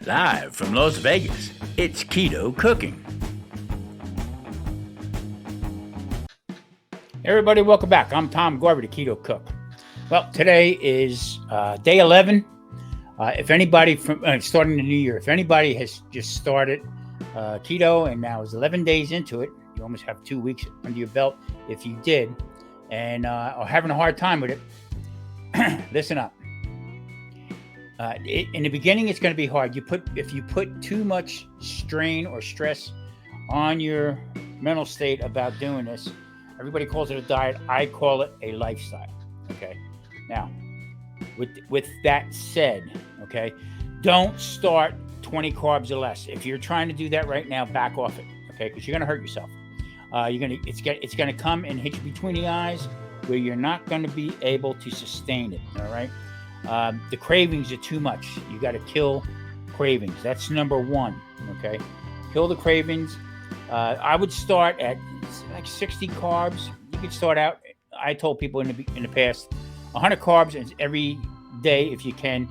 Live from Las Vegas, it's Keto Cooking. Hey everybody, welcome back. I'm Tom Garvey, the Keto Cook. Well, today is day 11. If anybody from starting the new year, if anybody has just started keto and now is 11 days into it, you almost have 2 weeks under your belt. If you did and are having a hard time with it, listen up. In the beginning, it's going to be hard. If you put too much strain or stress on your mental state about doing this, everybody calls it a diet. I call it a lifestyle. Okay. Now, with that said, okay, don't start 20 carbs or less. If you're trying to do that right now, back off it. Okay, because you're going to hurt yourself. It's going to come and hit you between the eyes, where you're not going to be able to sustain it. All right. The cravings are too much. You got to kill cravings. That's number one. Okay. Kill the cravings. I would start at like 60 carbs. You could start out. I told people in the past, 100 carbs every day if you can.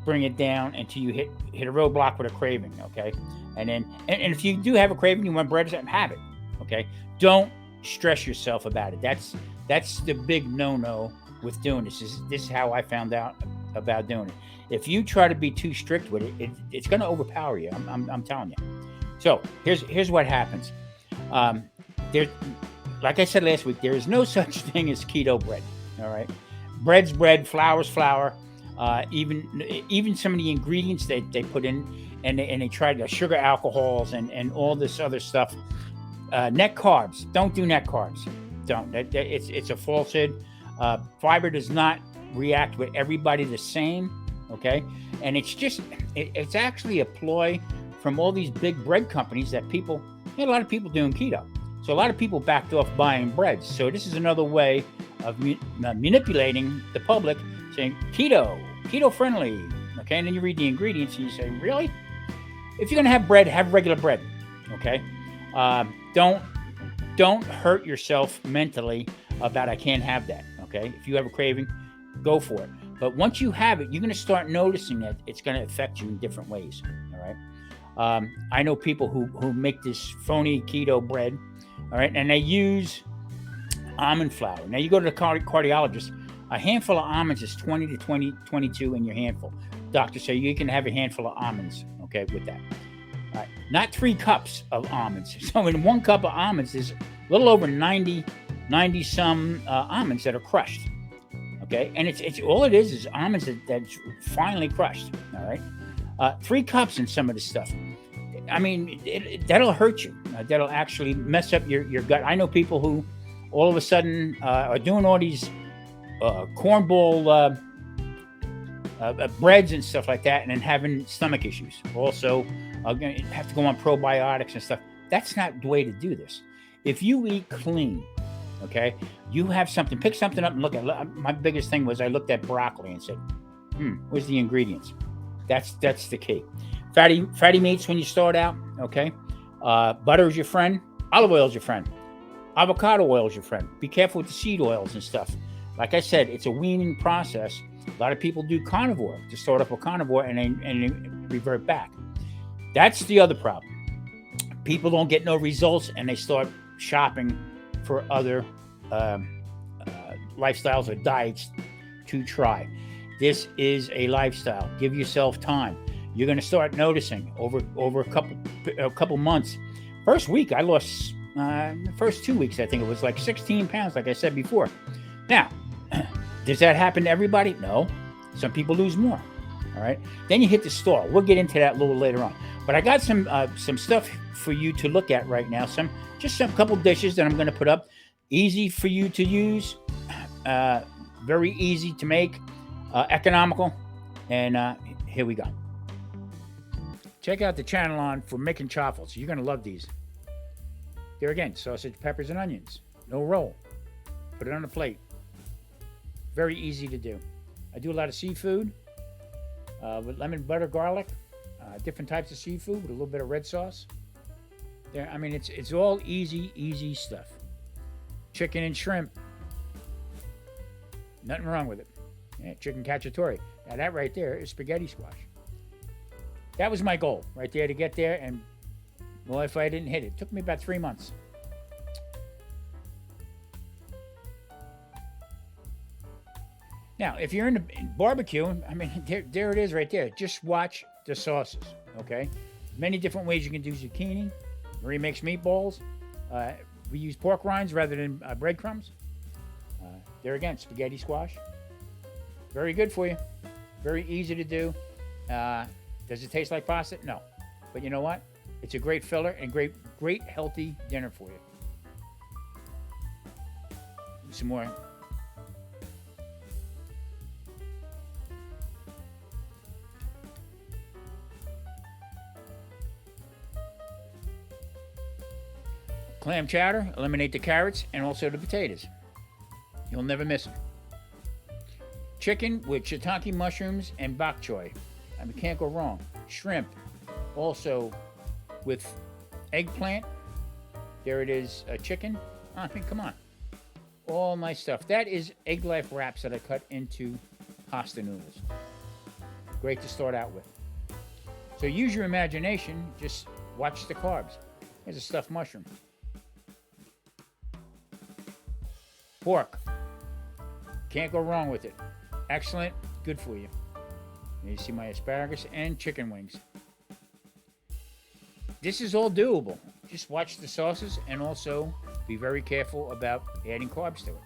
Bring it down until you hit a roadblock with a craving. Okay. And then and if you do have a craving, you want bread, have it. Okay. Don't stress yourself about it. That's the big no-no with doing this. This is how I found out about doing it. If you try to be too strict with it, it's going to overpower you. I'm telling you. So here's what happens. Like I said last week, there is no such thing as keto bread. All right, bread's bread, flour's flour. Even some of the ingredients they put in, and they tried the sugar alcohols and all this other stuff. Net carbs. Don't do net carbs. Don't. It's a falsehood. Fiber does not react with everybody the same, okay? And it's actually a ploy from all these big bread companies that a lot of people doing keto. So a lot of people backed off buying breads. So this is another way of manipulating the public, saying keto friendly, okay? And then you read the ingredients and you say, really? If you're gonna have bread, have regular bread, okay? Don't hurt yourself mentally about I can't have that. Okay, if you have a craving, go for it. But once you have it, you're going to start noticing that it's going to affect you in different ways. All right. I know people who make this phony keto bread. All right, and they use almond flour. Now you go to the cardiologist. A handful of almonds is 20 to 22 in your handful. Doctors say you can have a handful of almonds. Okay, with that. All right, not 3 cups of almonds. So in 1 cup of almonds is a little over 90 some almonds that are crushed. Okay, and it's all it is almonds that's finely crushed. All right, 3 cups in some of this stuff. I mean, that'll hurt you. That'll actually mess up your gut. I know people who all of a sudden are doing all these cornball breads and stuff like that, and then having stomach issues. Also, going to have to go on probiotics and stuff. That's not the way to do this. If you eat clean, okay, you have something, pick something up and look at. My biggest thing was I looked at broccoli and said, where's the ingredients? That's the key. Fatty meats when you start out, okay. Butter is your friend. Olive oil is your friend. Avocado oil is your friend. Be careful with the seed oils and stuff. Like I said, it's a weaning process. A lot of people do carnivore to start up a carnivore and then revert back. That's the other problem. People don't get no results and they start shopping for other lifestyles or diets to try. This is a lifestyle. Give yourself time. You're going to start noticing over a couple months. First week, I lost. The first 2 weeks, I think it was like 16 pounds, like I said before. Now, does that happen to everybody? No. Some people lose more. All right. Then you hit the stall. We'll get into that a little later on. But I got some stuff for you to look at right now. Some couple dishes that I'm going to put up. Easy for you to use. Very easy to make. Economical. And here we go. Check out the channel for making chaffles. You're going to love these. There again, sausage, peppers, and onions. No roll. Put it on a plate. Very easy to do. I do a lot of seafood with lemon, butter, garlic, different types of seafood with a little bit of red sauce. There, I mean, it's all easy stuff. Chicken and shrimp. Nothing wrong with it. Yeah, chicken cacciatore. Now that right there is spaghetti squash. that was my goal right there, to get there. And well, if I didn't hit it, it took me about 3 months. Now, if you're in barbecue, I mean, there it is right there. Just watch the sauces, okay? Many different ways you can do zucchini. Marie makes meatballs. We use pork rinds rather than breadcrumbs. There again, spaghetti squash. Very good for you. Very easy to do. Does it taste like pasta? No. But you know what? It's a great filler and great healthy dinner for you. Some more. Clam chowder, eliminate the carrots and also the potatoes. You'll never miss them. Chicken with shiitake mushrooms and bok choy. I mean, can't go wrong. Shrimp, also with eggplant. There it is, chicken. I mean, come on. All nice stuff. That is egg life wraps that I cut into pasta noodles. Great to start out with. So use your imagination. Just watch the carbs. Here's a stuffed mushroom. Pork. Can't go wrong with it. Excellent. Good for you. And you see my asparagus and chicken wings. This is all doable. Just watch the sauces and also be very careful about adding carbs to it.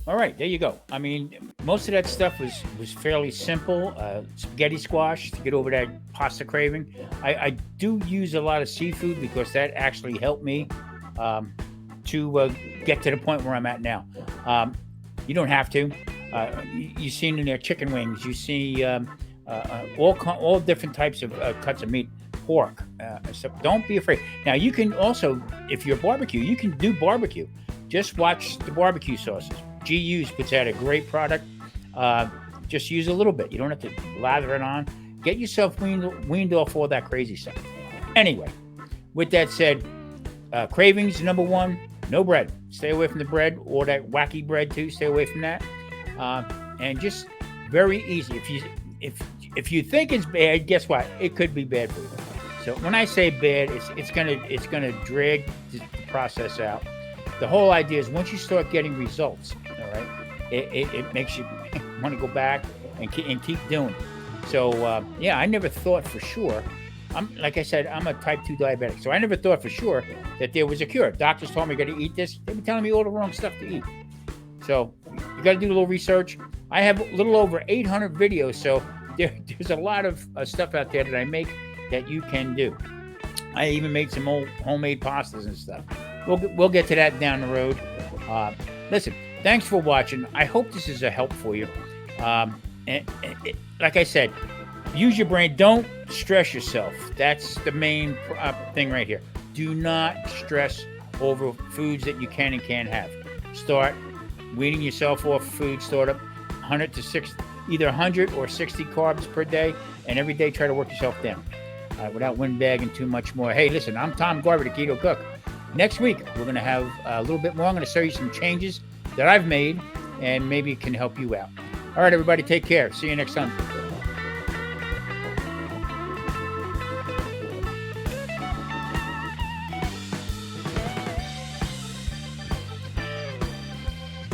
All right, there you go. I mean, most of that stuff was fairly simple. Spaghetti squash to get over that pasta craving. I do use a lot of seafood because that actually helped me to get to the point where I'm at now. You don't have to. You've seen in there chicken wings. You see all different types of cuts of meat, pork. So don't be afraid. Now, you can also, if you're barbecue, you can do barbecue. Just watch the barbecue sauces. GU's puts out a great product. Just use a little bit. You don't have to lather it on. Get yourself weaned off all that crazy stuff. Anyway, with that said, cravings, number one, no bread. Stay away from the bread, or that wacky bread too. Stay away from that. And just very easy. If you think it's bad, guess what? It could be bad for you. So when I say bad, it's gonna drag the process out. The whole idea is once you start getting results, all right, it makes you want to go back and keep doing it. So yeah, I never thought for sure. Like I said, I'm a type 2 diabetic, so I never thought for sure that there was a cure. Doctors told me I got to eat this. They were telling me all the wrong stuff to eat. So you got to do a little research. I have a little over 800 videos, so there's a lot of stuff out there that I make that you can do. I even made some old homemade pastas and stuff. We'll get to that down the road. Listen, thanks for watching. I hope this is a help for you. Like I said, use your brain. Don't stress yourself. That's the main thing right here. Do not stress over foods that you can and can't have. Start weaning yourself off food. Start up 100 to 60, either 100 or 60 carbs per day, and every day try to work yourself down without windbagging too much more. Hey, listen, I'm Tom Garvey, the Keto Cook. Next week, we're going to have a little bit more. I'm going to show you some changes that I've made, and maybe it can help you out. All right, everybody, take care. See you next time.